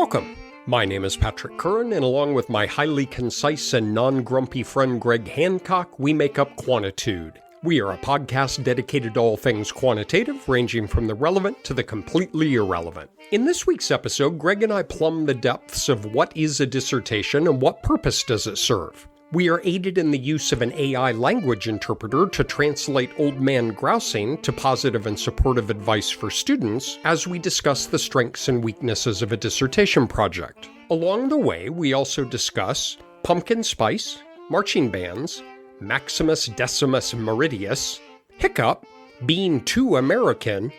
Welcome. My name is Patrick Curran, and along with my highly concise and non-grumpy friend Greg Hancock, we make up Quantitude. We are a podcast dedicated to all things quantitative, ranging from the relevant to the completely irrelevant. In this week's episode, Greg and I plumb the depths of what is a dissertation and what purpose does it serve. We are aided in the use of an AI language interpreter to translate old man grousing to positive and supportive advice for students as we discuss the strengths and weaknesses of a dissertation project. Along the way, we also discuss pumpkin spice, marching bands, Maximus Decimus Meridius, Hiccup, being too American,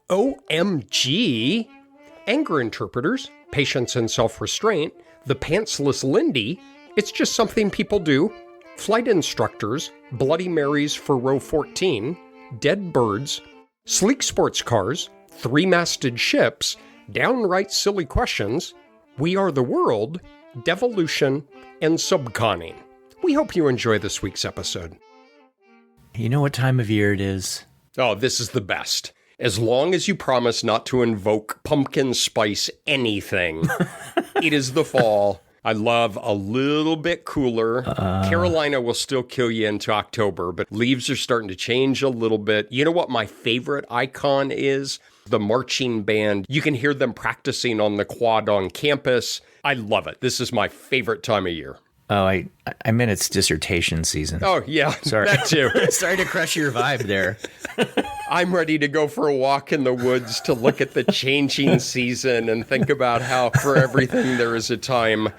OMG, anger interpreters, patience and self-restraint, the pantsless Lindy, it's just something people do, flight instructors, Bloody Marys for row 14, dead birds, sleek sports cars, three-masted ships, downright silly questions, we are the world, devolution, and subconning. We hope you enjoy this week's episode. You know what time of year it is? Oh, this is the best. As long as you promise not to invoke pumpkin spice anything, it is the fall. I love a little bit cooler. Carolina will still kill you into October, but leaves are starting to change a little bit. You know what my favorite icon is? The marching band. You can hear them practicing on the quad on campus. I love it. This is my favorite time of year. Oh, I meant it's dissertation season. Oh, yeah, sorry. That too. Sorry to crush your vibe there. I'm ready to go for a walk in the woods to look at the changing season and think about how for everything there is a time.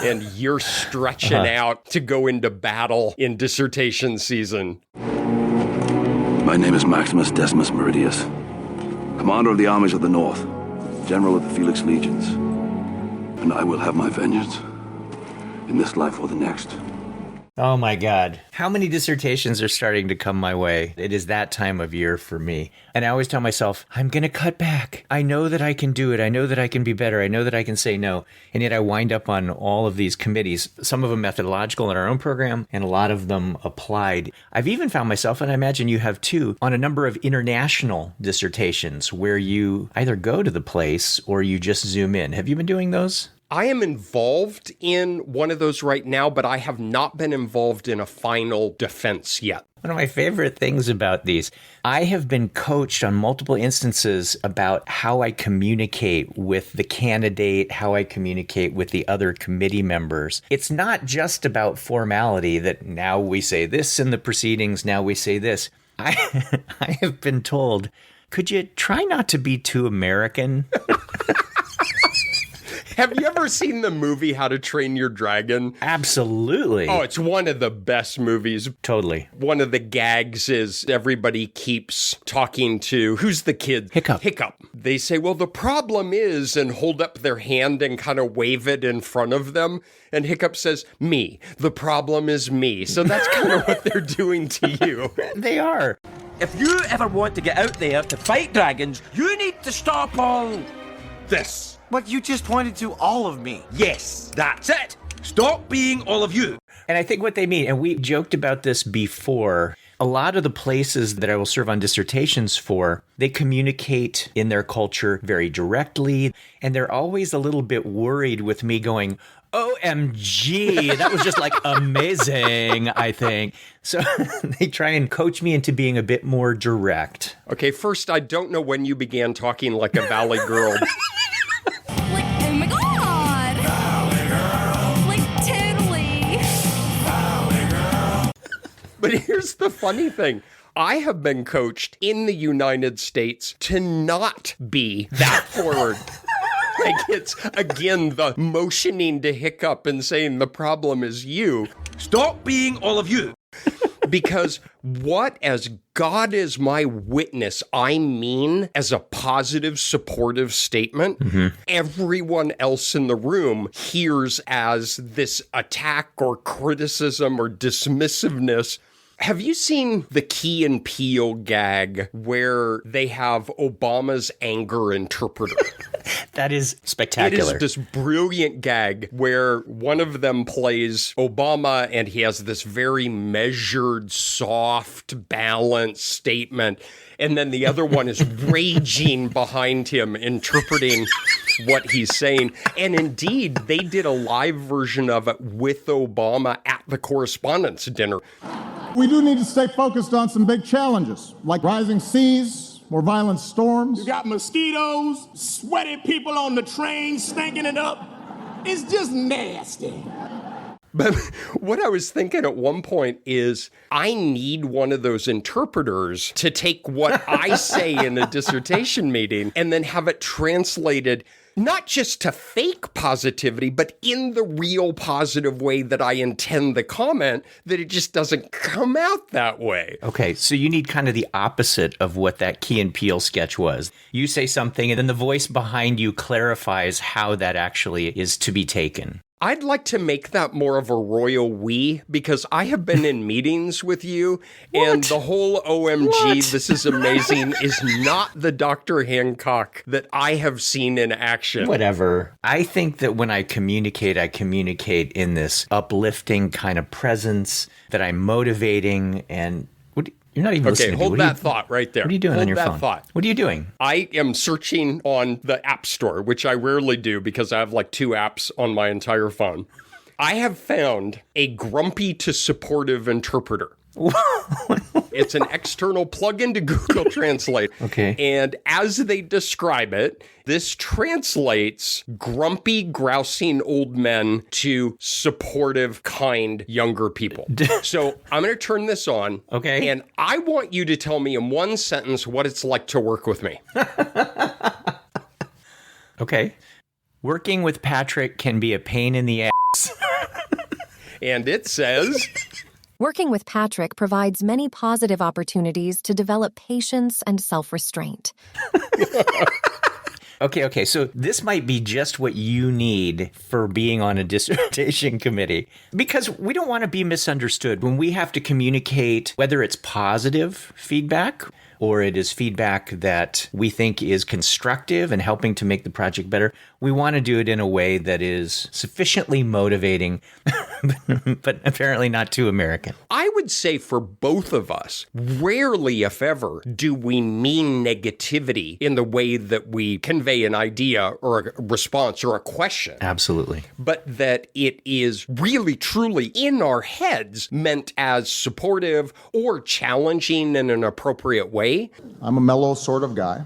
And you're stretching out to go into battle in dissertation season. My name is Maximus Decimus Meridius, commander of the armies of the North, general of the Felix Legions, and I will have my vengeance in this life or the next. Oh my God. How many dissertations are starting to come my way? It is that time of year for me. And I always tell myself, I'm going to cut back. I know that I can do it. I know that I can be better. I know that I can say no. And yet I wind up on all of these committees, some of them methodological in our own program, and a lot of them applied. I've even found myself, and I imagine you have too, on a number of international dissertations where you either go to the place or you just zoom in. Have you been doing those? I am involved in one of those right now, but I have not been involved in a final defense yet. One of my favorite things about these, I have been coached on multiple instances about how I communicate with the candidate, how I communicate with the other committee members. It's not just about formality that now we say this in the proceedings, now we say this. I have been told, could you try not to be too American? Have you ever seen the movie How to Train Your Dragon? Absolutely. Oh, it's one of the best movies. Totally. One of the gags is everybody keeps talking to, who's the kid? Hiccup. Hiccup. They say, well, the problem is, and hold up their hand and kind of wave it in front of them. And Hiccup says, me. The problem is me. So that's kind of what they're doing to you. They are. If you ever want to get out there to fight dragons, you need to stop all this. But you just pointed to all of me. Yes, that's it. Stop being all of you. And I think what they mean, and we joked about this before, a lot of the places that I will serve on dissertations for, they communicate in their culture very directly, and they're always a little bit worried with me going, OMG, that was just like amazing, I think. So they try and coach me into being a bit more direct. Okay, first, I don't know when you began talking like a Valley girl. Oh my God! Valley girl! Like, totally! Valley girl! But here's the funny thing. I have been coached in the United States to not be that forward. Like, it's, again, the motioning to Hiccup and saying the problem is you. Stop being all of you. Because what, as God is my witness, I mean as a positive, supportive statement, everyone else in the room hears as this attack or criticism or dismissiveness. Have you seen the Key and Peele gag where they have Obama's anger interpreter? That is spectacular. It is this brilliant gag where one of them plays Obama and he has this very measured, soft, balanced statement. And then the other one is raging behind him, interpreting what he's saying. And indeed, they did a live version of it with Obama at the correspondence dinner. We do need to stay focused on some big challenges, like rising seas, more violent storms. You got mosquitoes, sweaty people on the train stinking it up. It's just nasty. But what I was thinking at one point is I need one of those interpreters to take what I say in a dissertation meeting and then have it translated not just to fake positivity, but in the real positive way that I intend the comment, that it just doesn't come out that way. Okay, so you need kind of the opposite of what that Key and Peele sketch was. You say something, and then the voice behind you clarifies how that actually is to be taken. I'd like to make that more of a royal we, because I have been in meetings with you, and the whole OMG, this is amazing, is not the Dr. Hancock that I have seen in action. Whatever. I think that when I communicate in this uplifting kind of presence, that I'm motivating, and you're not even listening to me. Hold that thought right there. What are you doing on your phone? Thought. What are you doing? I am searching on the App Store, which I rarely do because I have like 2 apps on my entire phone. I have found a grumpy to supportive interpreter. It's an external plugin to Google Translate. Okay. And as they describe it, this translates grumpy, grousing old men to supportive, kind, younger people. So I'm going to turn this on. Okay. And I want you to tell me in one sentence what it's like to work with me. Okay. Working with Patrick can be a pain in the ass. And it says... Working with Patrick provides many positive opportunities to develop patience and self-restraint. Okay. So this might be just what you need for being on a dissertation committee, because we don't want to be misunderstood when we have to communicate, whether it's positive feedback or it is feedback that we think is constructive and helping to make the project better. We want to do it in a way that is sufficiently motivating, but apparently not too American. I would say for both of us, rarely, if ever, do we mean negativity in the way that we convey an idea or a response or a question. Absolutely. But that it is really, truly in our heads meant as supportive or challenging in an appropriate way. I'm a mellow sort of guy.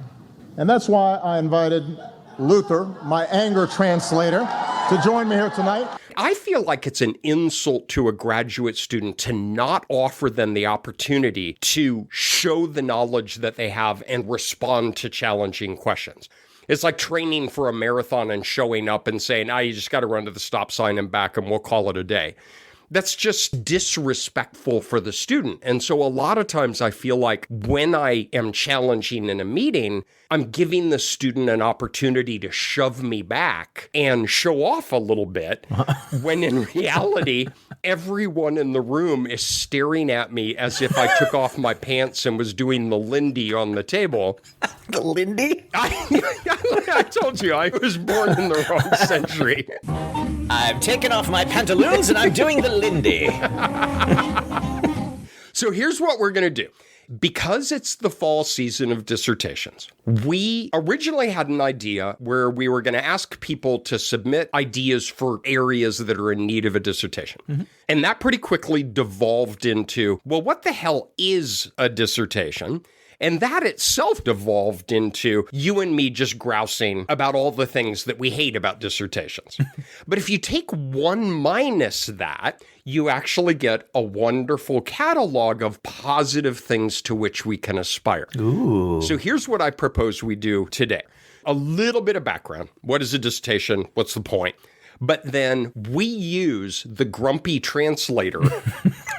And that's why I invited Luther, my anger translator, to join me here tonight. I feel like it's an insult to a graduate student to not offer them the opportunity to show the knowledge that they have and respond to challenging questions. It's like training for a marathon and showing up and saying, you just got to run to the stop sign and back and we'll call it a day. That's just disrespectful for the student. And so a lot of times I feel like when I am challenging in a meeting, I'm giving the student an opportunity to shove me back and show off a little bit, when in reality, everyone in the room is staring at me as if I took off my pants and was doing the Lindy on the table. The Lindy? I told you, I was born in the wrong century. I've taken off my pantaloons and I'm doing the Lindy. So here's what we're going to do. Because it's the fall season of dissertations, we originally had an idea where we were going to ask people to submit ideas for areas that are in need of a dissertation. Mm-hmm. And that pretty quickly devolved into, well, what the hell is a dissertation? And that itself devolved into you and me just grousing about all the things that we hate about dissertations. But if you take one minus that, you actually get a wonderful catalog of positive things to which we can aspire. Ooh. So here's what I propose we do today. A little bit of background. What is a dissertation? What's the point? But then we use the grumpy translator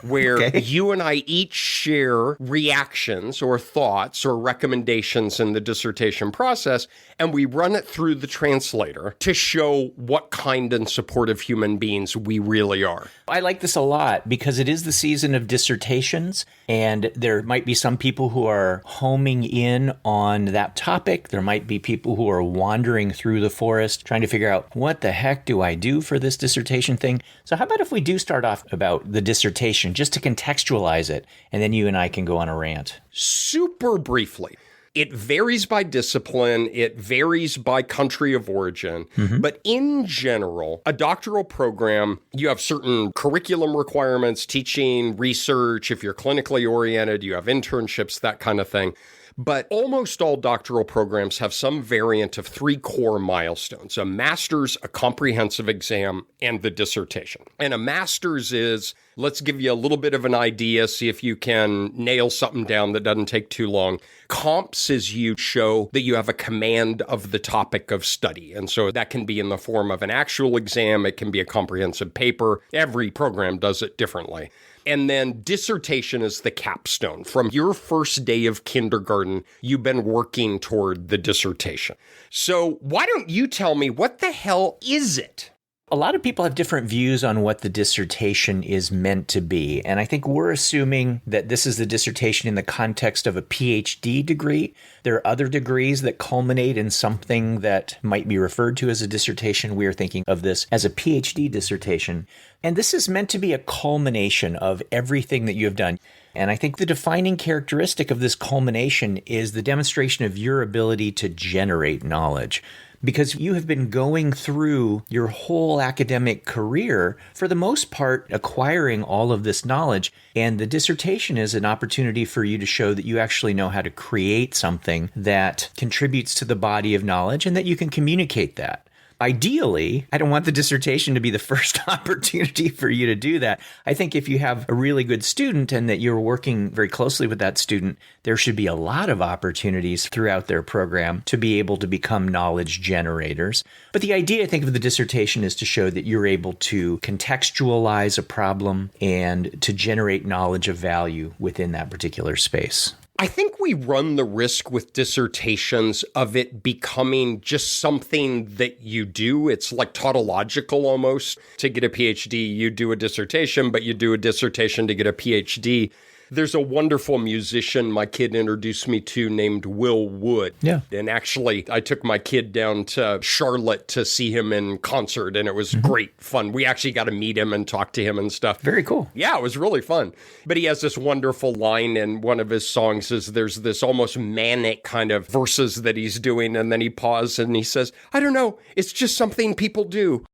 where you and I each share reactions or thoughts or recommendations in the dissertation process, and we run it through the translator to show what kind and supportive human beings we really are. I like this a lot because it is the season of dissertations, and there might be some people who are homing in on that topic. There might be people who are wandering through the forest trying to figure out, what the heck do I do for this dissertation thing? So how about if we do start off about the dissertation just to contextualize it, and then you and I can go on a rant. Super briefly. It varies by discipline, it varies by country of origin, but in general, a doctoral program, you have certain curriculum requirements, teaching, research, if you're clinically oriented, you have internships, that kind of thing. But almost all doctoral programs have some variant of 3 core milestones: a master's, a comprehensive exam, and the dissertation. And a master's is, let's give you a little bit of an idea, see if you can nail something down that doesn't take too long. Comps is you show that you have a command of the topic of study. And so that can be in the form of an actual exam, it can be a comprehensive paper. Every program does it differently. And then dissertation is the capstone. From your first day of kindergarten, you've been working toward the dissertation. So why don't you tell me, what the hell is it? A lot of people have different views on what the dissertation is meant to be. And I think we're assuming that this is the dissertation in the context of a PhD degree. There are other degrees that culminate in something that might be referred to as a dissertation. We are thinking of this as a PhD dissertation. And this is meant to be a culmination of everything that you have done. And I think the defining characteristic of this culmination is the demonstration of your ability to generate knowledge. Because you have been going through your whole academic career, for the most part, acquiring all of this knowledge. And the dissertation is an opportunity for you to show that you actually know how to create something that contributes to the body of knowledge and that you can communicate that. Ideally, I don't want the dissertation to be the first opportunity for you to do that. I think if you have a really good student and that you're working very closely with that student, there should be a lot of opportunities throughout their program to be able to become knowledge generators. But the idea, I think, of the dissertation is to show that you're able to contextualize a problem and to generate knowledge of value within that particular space. I think we run the risk with dissertations of it becoming just something that you do. It's like tautological almost. To get a PhD, you do a dissertation, but you do a dissertation to get a PhD. There's a wonderful musician my kid introduced me to named Will Wood. Yeah. And actually, I took my kid down to Charlotte to see him in concert, and it was great fun. We actually got to meet him and talk to him and stuff. Very cool. Yeah, it was really fun. But he has this wonderful line in one of his songs is there's this almost manic kind of verses that he's doing, and then he pauses and he says, I don't know, it's just something people do.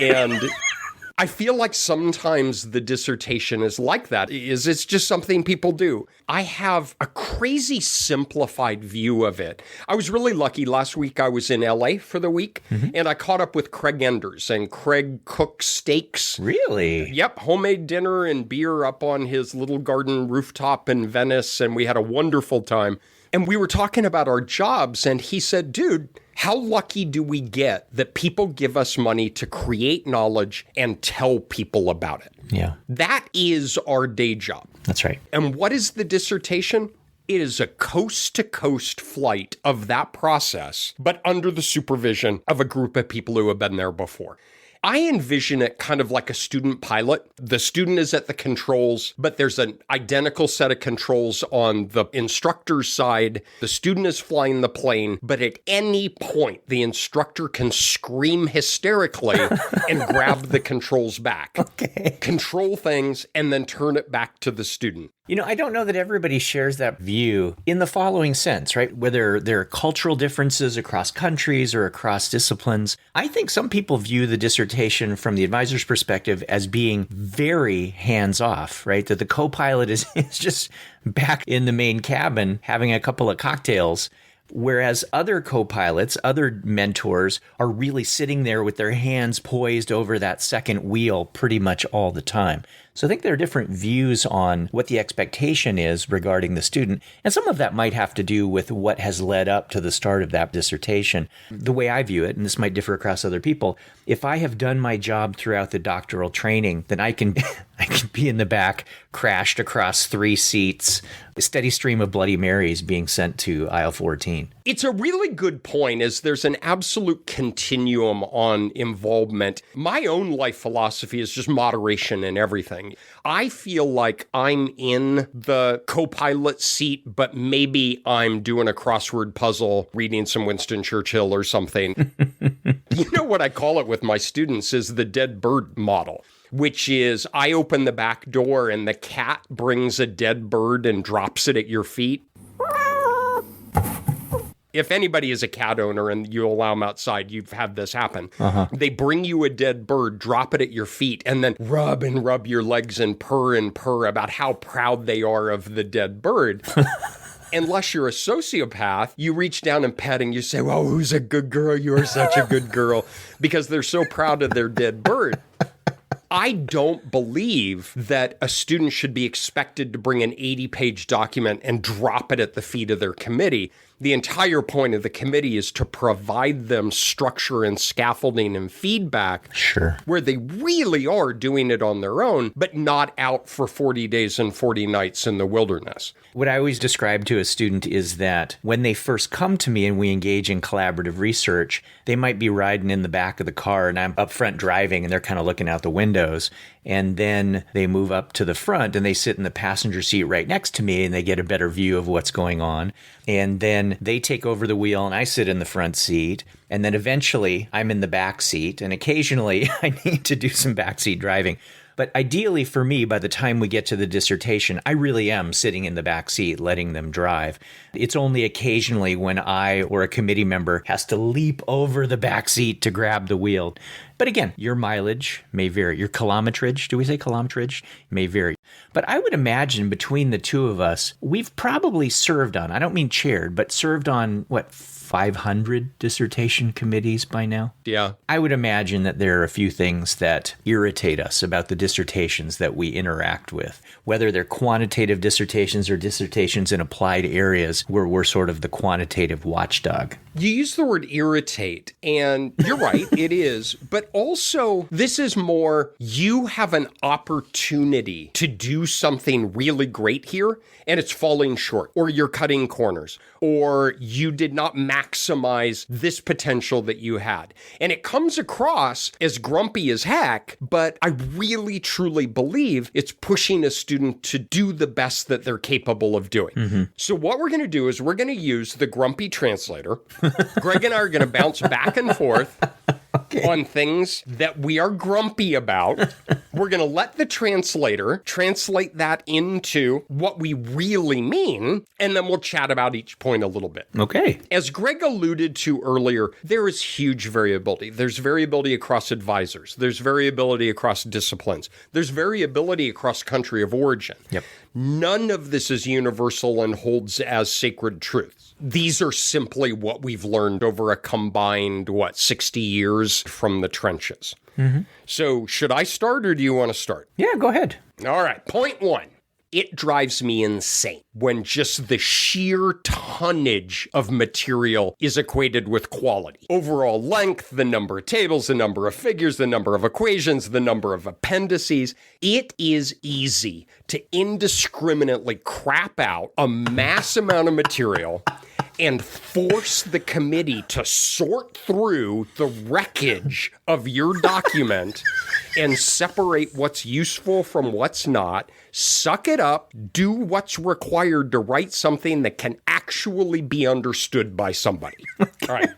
And I feel like sometimes the dissertation is like that. It's just something people do. I have a crazy simplified view of it. I was really lucky. Last week I was in LA for the week, and I caught up with Craig Enders, and Craig cooks steaks. Really? Yep, homemade dinner and beer up on his little garden rooftop in Venice, and we had a wonderful time. And we were talking about our jobs, and he said, dude, how lucky do we get that people give us money to create knowledge and tell people about it? Yeah. That is our day job. That's right. And what is the dissertation? It is a coast-to-coast flight of that process, but under the supervision of a group of people who have been there before. I envision it kind of like a student pilot. The student is at the controls, but there's an identical set of controls on the instructor's side. The student is flying the plane, but at any point, the instructor can scream hysterically and grab the controls back. Okay. Control things and then turn it back to the student. You know, I don't know that everybody shares that view in the following sense, right? Whether there are cultural differences across countries or across disciplines. I think some people view the dissertation from the advisor's perspective as being very hands-off, right? That the co-pilot is just back in the main cabin having a couple of cocktails, whereas other co-pilots, other mentors are really sitting there with their hands poised over that second wheel pretty much all the time. So I think there are different views on what the expectation is regarding the student. And some of that might have to do with what has led up to the start of that dissertation. The way I view it, and this might differ across other people, if I have done my job throughout the doctoral training, then I can I can be in the back, crashed across 3 seats, a steady stream of Bloody Marys being sent to aisle 14. It's a really good point, as there's an absolute continuum on involvement. My own life philosophy is just moderation in everything. I feel like I'm in the co-pilot seat, but maybe I'm doing a crossword puzzle, reading some Winston Churchill or something. You know what I call it with my students is the dead bird model, which is I open the back door and the cat brings a dead bird and drops it at your feet. If anybody is a cat owner and you allow them outside, you've had this happen. They bring you a dead bird, drop it at your feet, and then rub your legs and purr about how proud they are of the dead bird. Unless you're a sociopath, you reach down and pet and you say, "Oh, who's a good girl? You're such a good girl," because they're so proud of their dead bird. I don't believe that a student should be expected to bring an 80-page document and drop it at the feet of their committee. The entire point of the committee is to provide them structure and scaffolding and feedback, Sure, where they really are doing it on their own, but not out for 40 days and 40 nights in the wilderness. What I always describe to a student is that when they first come to me and we engage in collaborative research, they might be riding in the back of the car and I'm up front driving and they're kind of looking out the windows. And then they move up to the front and they sit in the passenger seat right next to me and they get a better view of what's going on. And then they take over the wheel and I sit in the front seat. And then eventually I'm in the back seat. And occasionally I need to do some backseat driving. But ideally for me, by the time we get to the dissertation, I really am sitting in the back seat, letting them drive. It's only occasionally when I or a committee member has to leap over the back seat to grab the wheel. But again, your mileage may vary. Your kilometerage, do we say kilometerage? May vary. But I would imagine between the two of us, we've probably served on, I don't mean chaired, but served on, 500 dissertation committees by now? Yeah. I would imagine that there are a few things that irritate us about the dissertations that we interact with, whether they're quantitative dissertations or dissertations in applied areas where we're sort of the quantitative watchdog. You use the word irritate, and you're right, it is. But also, this is more, you have an opportunity to do something really great here, and it's falling short, or you're cutting corners, or you did not maximize this potential that you had. And it comes across as grumpy as heck, but I really, truly believe it's pushing a student to do the best that they're capable of doing. Mm-hmm. So what we're going to do is we're going to use the grumpy translator. Greg and I are going to bounce back and forth on things that we are grumpy about. We're going to let the translator translate that into what we really mean, and then we'll chat about each point a little bit. Okay. As Greg alluded to earlier, there is huge variability. There's variability across advisors. There's variability across disciplines. There's variability across country of origin. Yep. None of this is universal and holds as sacred truths. These are simply what we've learned over a combined, 60 years from the trenches. Mm-hmm. So should I start or do you want to start? Yeah, go ahead. All right. Point 1. It drives me insane when just the sheer tonnage of material is equated with quality. Overall length, the number of tables, the number of figures, the number of equations, the number of appendices. It is easy to indiscriminately crap out a mass amount of material and force the committee to sort through the wreckage of your document and separate what's useful from what's not, suck it up, do what's required to write something that can actually be understood by somebody. All right.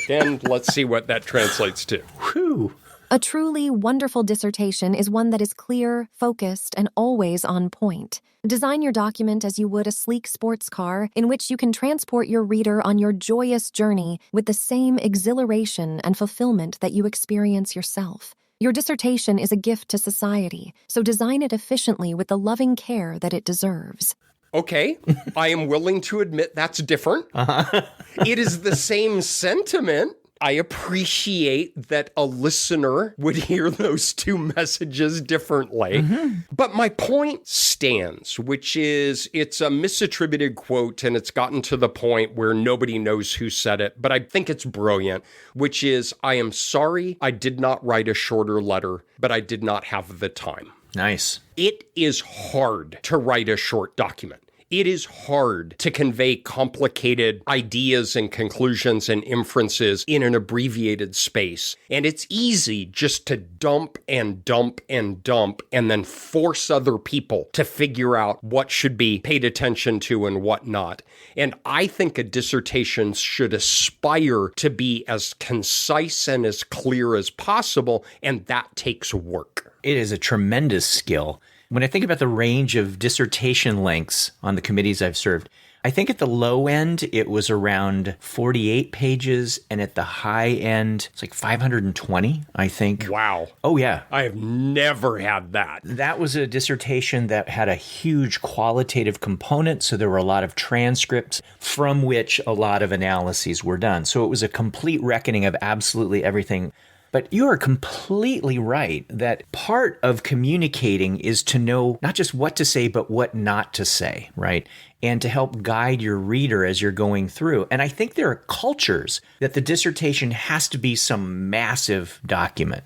Then let's see what that translates to. Whew. A truly wonderful dissertation is one that is clear, focused, and always on point. Design your document as you would a sleek sports car in which you can transport your reader on your joyous journey with the same exhilaration and fulfillment that you experience yourself. Your dissertation is a gift to society, so design it efficiently with the loving care that it deserves. Okay, I am willing to admit that's different. It is the same sentiment. I appreciate that a listener would hear those two messages differently. But my point stands, which is it's a misattributed quote and it's gotten to the point where nobody knows who said it, but I think it's brilliant, which is, I am sorry I did not write a shorter letter, but I did not have the time. Nice. It is hard to write a short document. It is hard to convey complicated ideas and conclusions and inferences in an abbreviated space. And it's easy just to dump and dump and dump and then force other people to figure out what should be paid attention to and what not. And I think a dissertation should aspire to be as concise and as clear as possible, and that takes work. It is a tremendous skill. When I think about the range of dissertation lengths on the committees I've served, I think at the low end, it was around 48 pages, and at the high end, it's like 520, I think. Wow. Oh, yeah. I have never had that. That was a dissertation that had a huge qualitative component, so there were a lot of transcripts from which a lot of analyses were done. So it was a complete reckoning of absolutely everything. But you are completely right that part of communicating is to know not just what to say, but what not to say, right? And to help guide your reader as you're going through. And I think there are cultures that the dissertation has to be some massive document.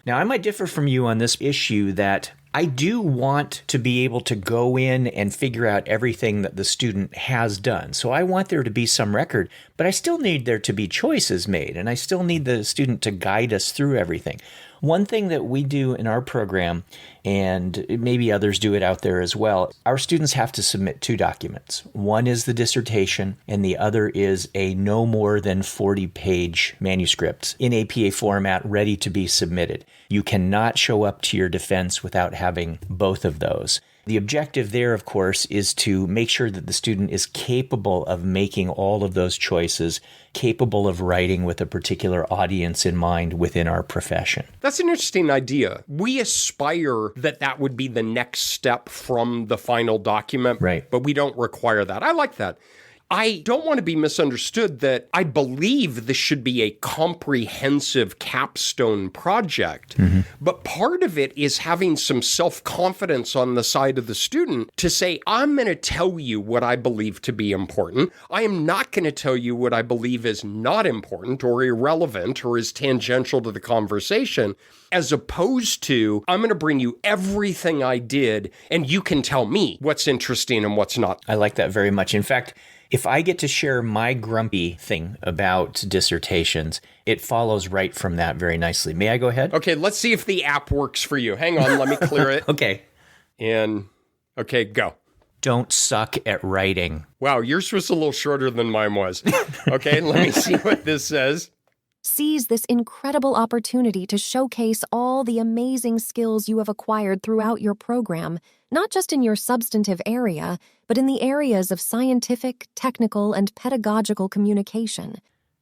Now, I might differ from you on this issue that I do want to be able to go in and figure out everything that the student has done. So I want there to be some record, but I still need there to be choices made, and I still need the student to guide us through everything. One thing that we do in our program, and maybe others do it out there as well, our students have to submit 2 documents. One is the dissertation, and the other is a no more than 40-page manuscript in APA format ready to be submitted. You cannot show up to your defense without having both of those. The objective there, of course, is to make sure that the student is capable of making all of those choices, capable of writing with a particular audience in mind within our profession. That's an interesting idea. We aspire that that would be the next step from the final document, right? But we don't require that. I like that. I don't want to be misunderstood that I believe this should be a comprehensive capstone project, but part of it is having some self-confidence on the side of the student to say, I'm going to tell you what I believe to be important. I am not going to tell you what I believe is not important or irrelevant or is tangential to the conversation, as opposed to, I'm going to bring you everything I did and you can tell me what's interesting and what's not. I like that very much. In fact, if I get to share my grumpy thing about dissertations, it follows right from that very nicely. May I go ahead? Okay, let's see if the app works for you. Hang on, let me clear it. Okay. And, okay, go. Don't suck at writing. Wow, yours was a little shorter than mine was. Okay, let me see what this says. Seize this incredible opportunity to showcase all the amazing skills you have acquired throughout your program, not just in your substantive area, but in the areas of scientific, technical, and pedagogical communication.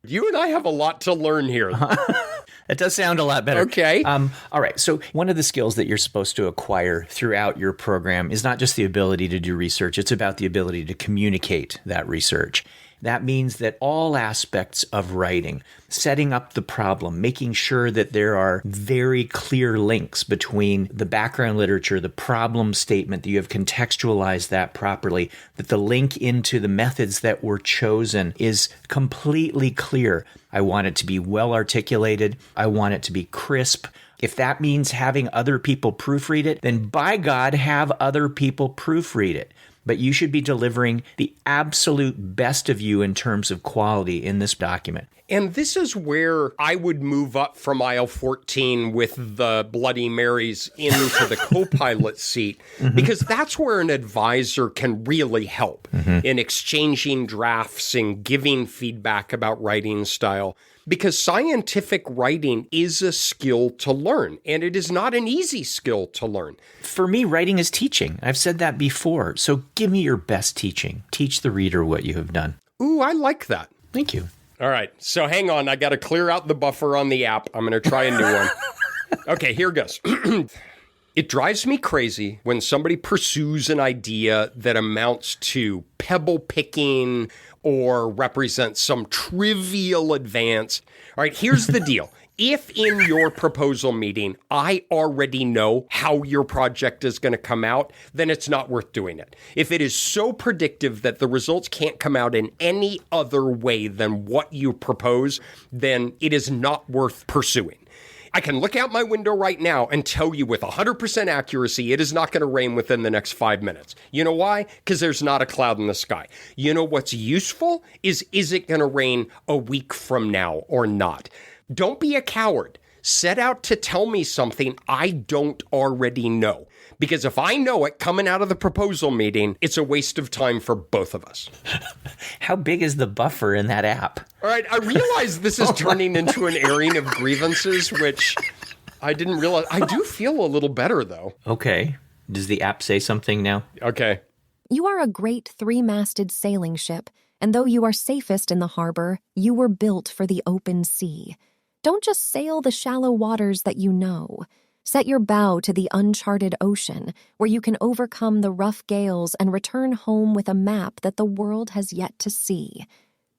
You and I have a lot to learn here. That does sound a lot better. Okay. All right. So one of the skills that you're supposed to acquire throughout your program is not just the ability to do research. It's about the ability to communicate that research. That means that all aspects of writing, setting up the problem, making sure that there are very clear links between the background literature, the problem statement, that you have contextualized that properly, that the link into the methods that were chosen is completely clear. I want it to be well articulated. I want it to be crisp. If that means having other people proofread it, then by God, have other people proofread it. But you should be delivering the absolute best of you in terms of quality in this document. And this is where I would move up from aisle 14 with the Bloody Marys into the co-pilot seat, because that's where an advisor can really help in exchanging drafts and giving feedback about writing style. Because scientific writing is a skill to learn, and it is not an easy skill to learn. For me, writing is teaching. I've said that before. So give me your best teaching. Teach the reader what you have done. Ooh, I like that. Thank you. All right. So hang on. I got to clear out the buffer on the app. I'm going to try a new one. Okay, here goes. It drives me crazy when somebody pursues an idea that amounts to pebble picking or represents some trivial advance. All right, here's the deal. If in your proposal meeting, I already know how your project is going to come out, then it's not worth doing it. If it is so predictive that the results can't come out in any other way than what you propose, then it is not worth pursuing. I can look out my window right now and tell you with 100% accuracy it is not going to rain within the next 5 minutes. You know why? Because there's not a cloud in the sky. You know what's useful is it going to rain a week from now or not? Don't be a coward. Set out to tell me something I don't already know. Because if I know it coming out of the proposal meeting, it's a waste of time for both of us. How big is the buffer in that app? All right, I realize this is turning into an airing of grievances, which I didn't realize. I do feel a little better, though. Okay. Does the app say something now? Okay. You are a great three-masted sailing ship, and though you are safest in the harbor, you were built for the open sea. Don't just sail the shallow waters that you know. Set your bow to the uncharted ocean, where you can overcome the rough gales and return home with a map that the world has yet to see.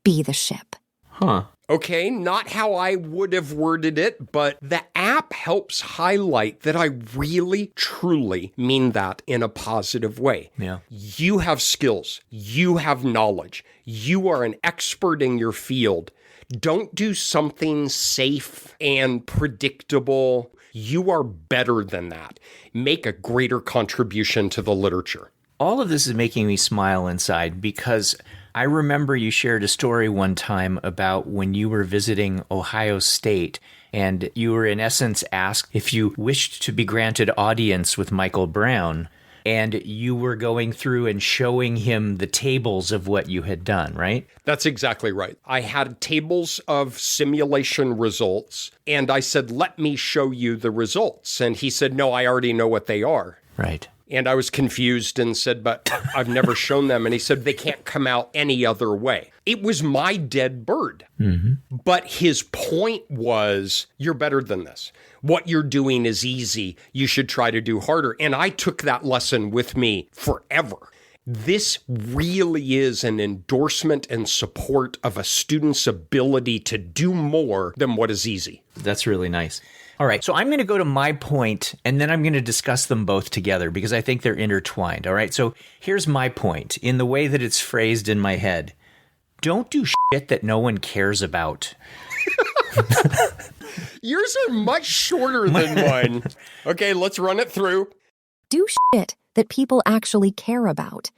Be the ship. Huh. Okay, not how I would have worded it, but the app helps highlight that I really, truly mean that in a positive way. Yeah. You have skills. You have knowledge. You are an expert in your field. Don't do something safe and predictable. You are better than that. Make a greater contribution to the literature. All of this is making me smile inside because I remember you shared a story one time about when you were visiting Ohio State and you were in essence asked if you wished to be granted audience with Michael Brown, and you were going through and showing him the tables of what you had done, right? That's exactly right. I had tables of simulation results, and I said, let me show you the results. And he said, no, I already know what they are. Right. And I was confused and said, but I've never shown them. And he said, they can't come out any other way. It was my dead bird. Mm-hmm. But his point was, you're better than this. What you're doing is easy. You should try to do harder. And I took that lesson with me forever. This really is an endorsement and support of a student's ability to do more than what is easy. That's really nice. All right, so I'm going to go to my point, and then I'm going to discuss them both together because I think they're intertwined. All right, so here's my point in the way that it's phrased in my head. Don't do shit that no one cares about. Yours are much shorter than mine. Okay, let's run it through. Do shit that people actually care about.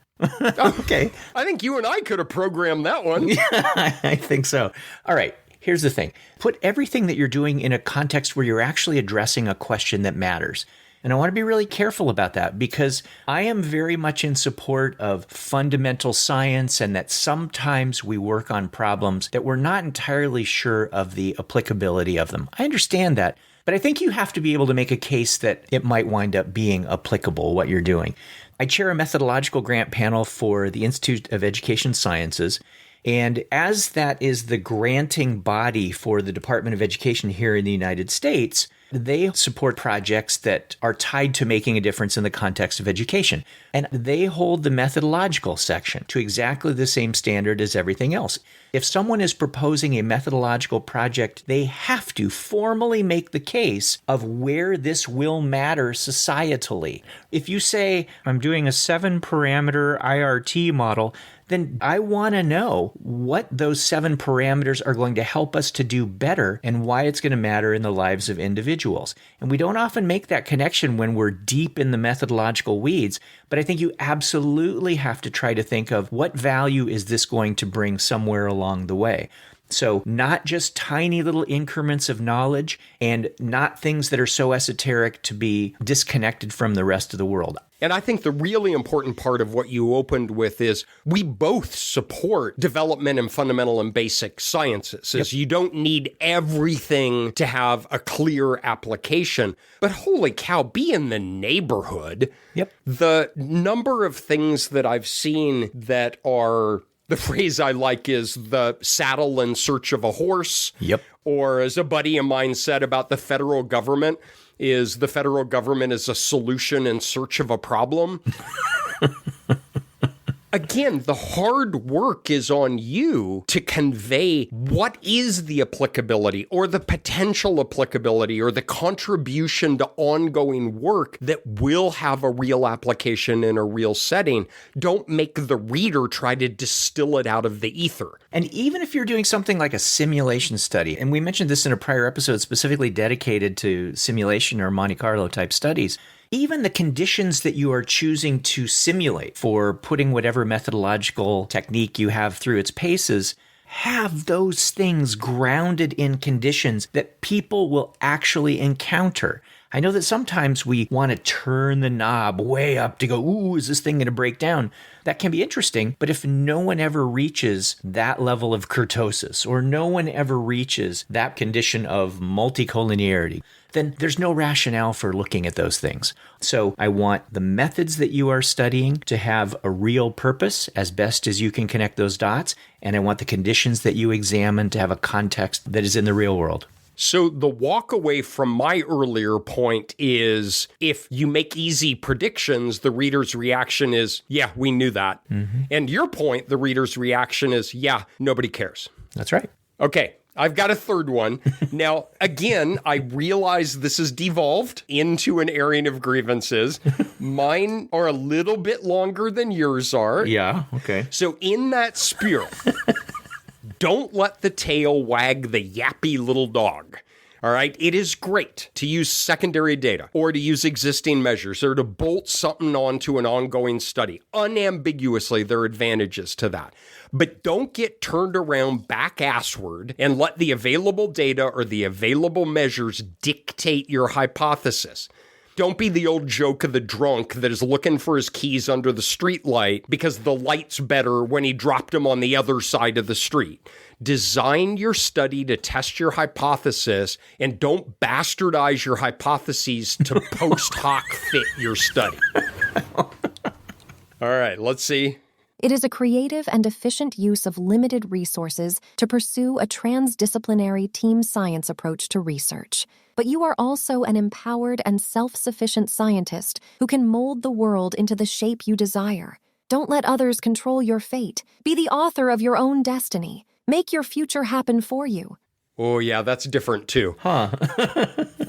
Okay. I think you and I could have programmed that one. Yeah, I think so. All right. Here's the thing. Put everything that you're doing in a context where you're actually addressing a question that matters. And I want to be really careful about that because I am very much in support of fundamental science and that sometimes we work on problems that we're not entirely sure of the applicability of them. I understand that, but I think you have to be able to make a case that it might wind up being applicable, what you're doing. I chair a methodological grant panel for the Institute of Education Sciences. And as that is the granting body for the Department of Education here in the United States, they support projects that are tied to making a difference in the context of education. And they hold the methodological section to exactly the same standard as everything else. If someone is proposing a methodological project, they have to formally make the case of where this will matter societally. If you say, I'm doing a 7-parameter IRT model, then I want to know what those 7 parameters are going to help us to do better and why it's going to matter in the lives of individuals. And we don't often make that connection when we're deep in the methodological weeds, but I think you absolutely have to try to think of what value is this going to bring somewhere along the way. So not just tiny little increments of knowledge and not things that are so esoteric to be disconnected from the rest of the world. And I think the really important part of what you opened with is we both support development in fundamental and basic sciences. Yep. You don't need everything to have a clear application. But holy cow, be in the neighborhood. Yep. The number of things that I've seen that are The phrase I like is the saddle in search of a horse. Yep. Or as a buddy of mine said about the federal government, is the federal government is a solution in search of a problem. Again, the hard work is on you to convey what is the applicability or the potential applicability or the contribution to ongoing work that will have a real application in a real setting. Don't make the reader try to distill it out of the ether. And even if you're doing something like a simulation study, and we mentioned this in a prior episode specifically dedicated to simulation or Monte Carlo type studies, even the conditions that you are choosing to simulate for putting whatever methodological technique you have through its paces, have those things grounded in conditions that people will actually encounter. I know that sometimes we want to turn the knob way up to go, ooh, is this thing going to break down? That can be interesting, but if no one ever reaches that level of kurtosis, or no one ever reaches that condition of multicollinearity, then there's no rationale for looking at those things. So I want the methods that you are studying to have a real purpose as best as you can connect those dots, and I want the conditions that you examine to have a context that is in the real world. So the walk away from my earlier point is if you make easy predictions, the reader's reaction is, yeah, we knew that. Mm-hmm. And your point, the reader's reaction is, yeah, nobody cares. That's right. Okay. I've got a third one. Now, again, I realize this has devolved into an airing of grievances. Mine are a little bit longer than yours are. Yeah, okay. So in that spirit, don't let the tail wag the yappy little dog. All right. It is great to use secondary data or to use existing measures or to bolt something onto an ongoing study. Unambiguously, there are advantages to that. But don't get turned around back assward and let the available data or the available measures dictate your hypothesis. Don't be the old joke of the drunk that is looking for his keys under the streetlight because the light's better when he dropped them on the other side of the street. Design your study to test your hypothesis and don't bastardize your hypotheses to post hoc fit your study. All right, let's see. It is a creative and efficient use of limited resources to pursue a transdisciplinary team science approach to research. But you are also an empowered and self-sufficient scientist who can mold the world into the shape you desire. Don't let others control your fate. Be the author of your own destiny. Make your future happen for you. Oh, yeah, that's different too. Huh.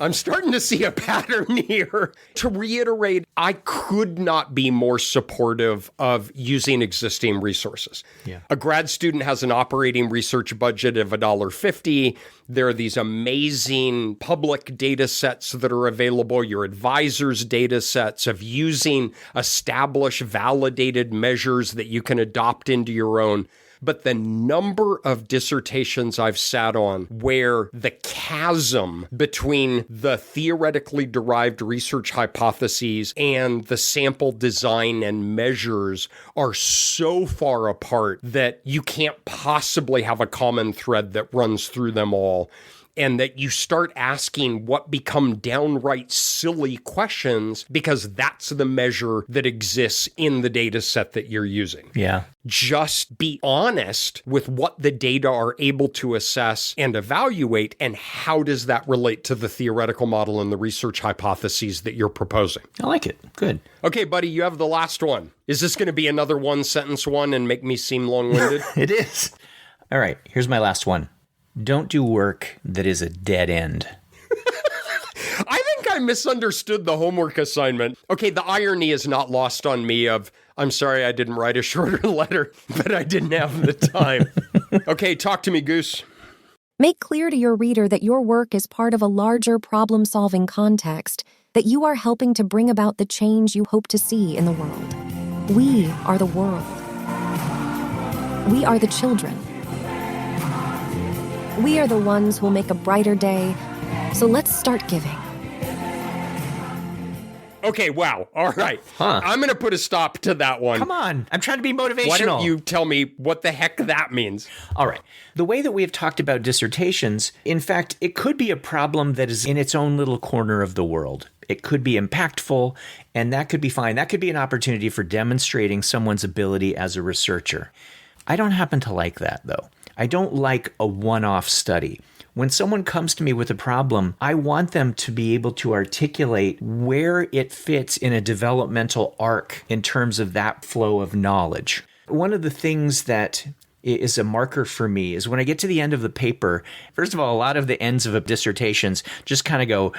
I'm starting to see a pattern here. To reiterate, I could not be more supportive of using existing resources. Yeah. A grad student has an operating research budget of $1.50. There are these amazing public data sets that are available, your advisor's data sets of using established, validated measures that you can adopt into your own. But the number of dissertations I've sat on where the chasm between the theoretically derived research hypotheses and the sample design and measures are so far apart that you can't possibly have a common thread that runs through them all. And that you start asking what become downright silly questions because that's the measure that exists in the data set that you're using. Yeah. Just be honest with what the data are able to assess and evaluate, and how does that relate to the theoretical model and the research hypotheses that you're proposing. I like it. Good. Okay, buddy, you have the last one. Is this going to be another one-sentence one and make me seem long-winded? It is. All right, here's my last one. Don't do work that is a dead end. I think I misunderstood the homework assignment. Okay, the irony is not lost on me of, I'm sorry I didn't write a shorter letter, but I didn't have the time. Okay, talk to me, Goose. Make clear to your reader that your work is part of a larger problem-solving context, that you are helping to bring about the change you hope to see in the world. We are the world. We are the children. We are the ones who'll make a brighter day, so let's start giving. Okay, wow. All right. I'm going to put a stop to that one. Come on. I'm trying to be motivational. Why don't you tell me what the heck that means? All right. The way that we have talked about dissertations, in fact, it could be a problem that is in its own little corner of the world. It could be impactful, and that could be fine. That could be an opportunity for demonstrating someone's ability as a researcher. I don't happen to like that, though. I don't like a one-off study. When someone comes to me with a problem, I want them to be able to articulate where it fits in a developmental arc in terms of that flow of knowledge. One of the things that is a marker for me is when I get to the end of the paper, first of all, a lot of the ends of dissertations just kind of go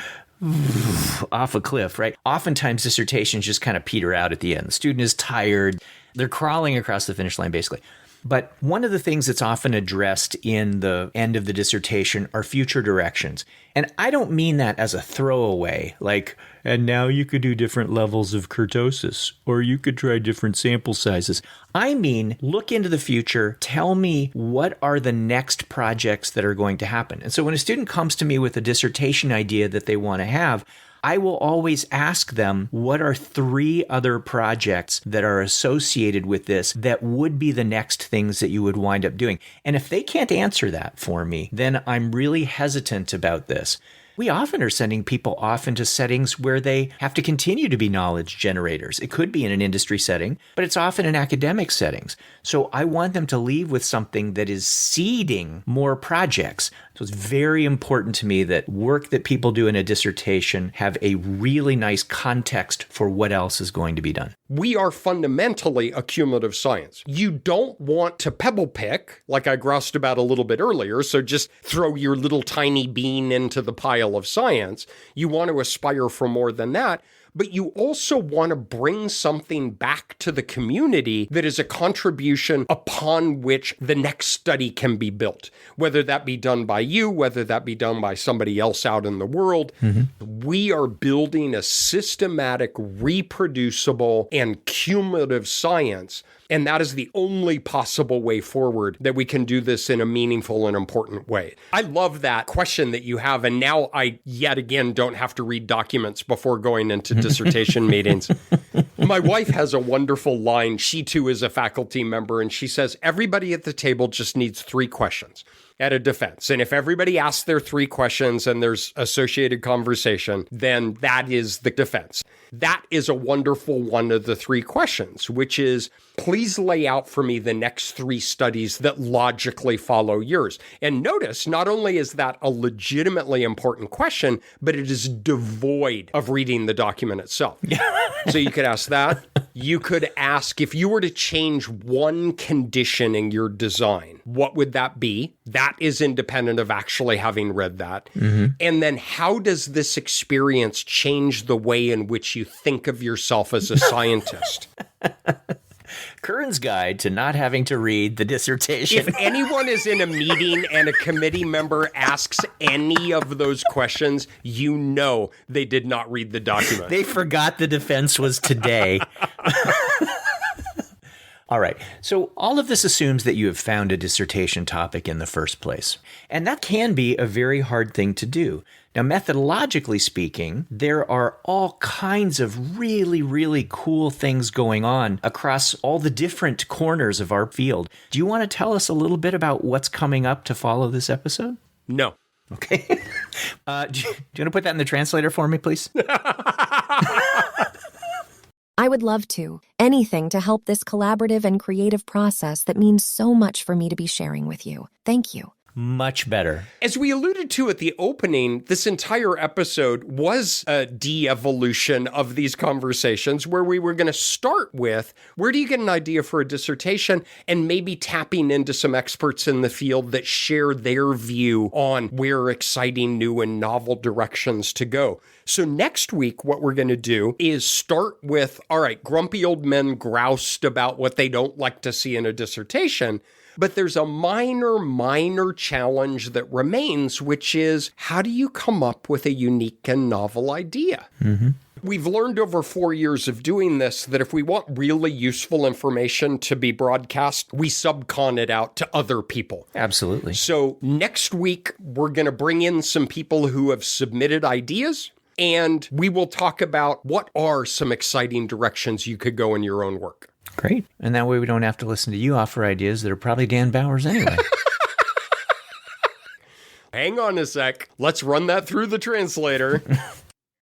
off a cliff, right? Oftentimes dissertations just kind of peter out at the end. The student is tired. They're crawling across the finish line, basically. But one of the things that's often addressed in the end of the dissertation are future directions. And I don't mean that as a throwaway, like, and now you could do different levels of kurtosis, or you could try different sample sizes. I mean, look into the future, tell me what are the next projects that are going to happen. And so when a student comes to me with a dissertation idea that they want to have, I will always ask them, what are 3 other projects that are associated with this that would be the next things that you would wind up doing? And if they can't answer that for me, then I'm really hesitant about this. We often are sending people off into settings where they have to continue to be knowledge generators. It could be in an industry setting, but it's often in academic settings. So I want them to leave with something that is seeding more projects. So it's very important to me that work that people do in a dissertation have a really nice context for what else is going to be done. We are fundamentally a cumulative science. You don't want to pebble pick, like I groused about a little bit earlier, so just throw your little tiny bean into the pile of science. You want to aspire for more than that. But you also want to bring something back to the community that is a contribution upon which the next study can be built, whether that be done by you, whether that be done by somebody else out in the world. We are building a systematic, reproducible, and cumulative science. And that is the only possible way forward that we can do this in a meaningful and important way. I love that question that you have. And now I, yet again, don't have to read documents before going into dissertation meetings. My wife has a wonderful line. She, too, is a faculty member. And she says, everybody at the table just needs 3 questions at a defense. And if everybody asks their 3 questions and there's associated conversation, then that is the defense. That is a wonderful one of the 3 questions, which is, please lay out for me the next 3 studies that logically follow yours. And notice, not only is that a legitimately important question, but it is devoid of reading the document itself. So you could ask that. You could ask, if you were to change one condition in your design, what would that be? That is independent of actually having read that. And then how does this experience change the way in which you think of yourself as a scientist? Curran's Guide to Not Having to Read the Dissertation. If anyone is in a meeting and a committee member asks any of those questions, you know they did not read the document. They forgot the defense was today. All right, so all of this assumes that you have found a dissertation topic in the first place. And that can be a very hard thing to do. Now, methodologically speaking, there are all kinds of really, really cool things going on across all the different corners of our field. Do you want to tell us a little bit about what's coming up to follow this episode? No. Okay. Do you want to put that in the translator for me, please? I would love to. Anything to help this collaborative and creative process that means so much for me to be sharing with you. Thank you. Much better. As we alluded to at the opening, this entire episode was a de-evolution of these conversations where we were going to start with, where do you get an idea for a dissertation, and maybe tapping into some experts in the field that share their view on where exciting new and novel directions to go. So next week, what we're going to do is start with, all right, grumpy old men groused about what they don't like to see in a dissertation. But there's a minor challenge that remains, which is, how do you come up with a unique and novel idea? We've learned over 4 years of doing this that if we want really useful information to be broadcast, we subcon it out to other people. Absolutely. So next week, we're going to bring in some people who have submitted ideas, and we will talk about what are some exciting directions you could go in your own work. Great. And that way we don't have to listen to you offer ideas that are probably Dan Bauer's anyway. Hang on a sec. Let's run that through the translator.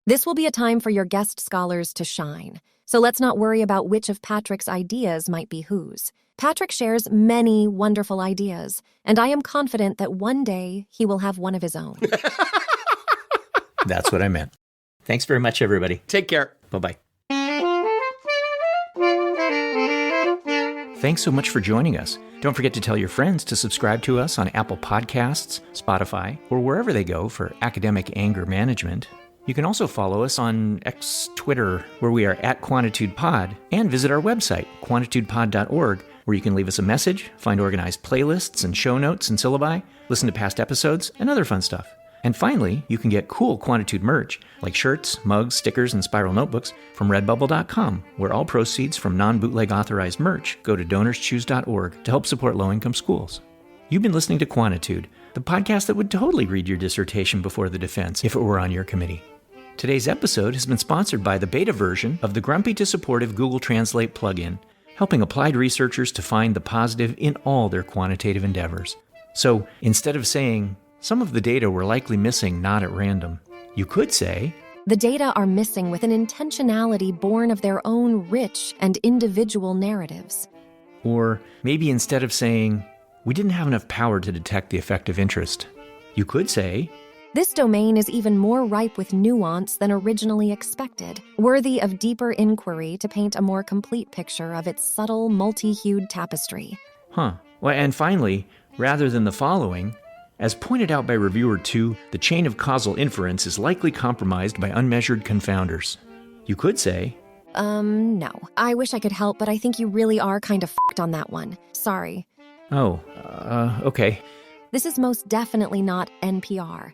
This will be a time for your guest scholars to shine. So let's not worry about which of Patrick's ideas might be whose. Patrick shares many wonderful ideas, and I am confident that one day he will have one of his own. That's what I meant. Thanks very much, everybody. Take care. Bye-bye. Thanks so much for joining us. Don't forget to tell your friends to subscribe to us on Apple Podcasts, Spotify, or wherever they go for academic anger management. You can also follow us on Twitter, where we are at QuantitudePod, and visit our website, quantitudepod.org, where you can leave us a message, find organized playlists and show notes and syllabi, listen to past episodes, and other fun stuff. And finally, you can get cool Quantitude merch, like shirts, mugs, stickers, and spiral notebooks from redbubble.com, where all proceeds from non-bootleg authorized merch go to donorschoose.org to help support low-income schools. You've been listening to Quantitude, the podcast that would totally read your dissertation before the defense if it were on your committee. Today's episode has been sponsored by the beta version of the Grumpy to Supportive Google Translate plugin, helping applied researchers to find the positive in all their quantitative endeavors. So instead of saying, some of the data were likely missing not at random, you could say, The data are missing with an intentionality born of their own rich and individual narratives. Or maybe instead of saying, we didn't have enough power to detect the effect of interest, you could say, This domain is even more ripe with nuance than originally expected, worthy of deeper inquiry to paint a more complete picture of its subtle, multi-hued tapestry. Well, and finally, rather than the following, as pointed out by reviewer 2, the chain of causal inference is likely compromised by unmeasured confounders. You could say, No. I wish I could help, but I think you really are kind of f***ed on that one. Sorry. Okay. This is most definitely not NPR.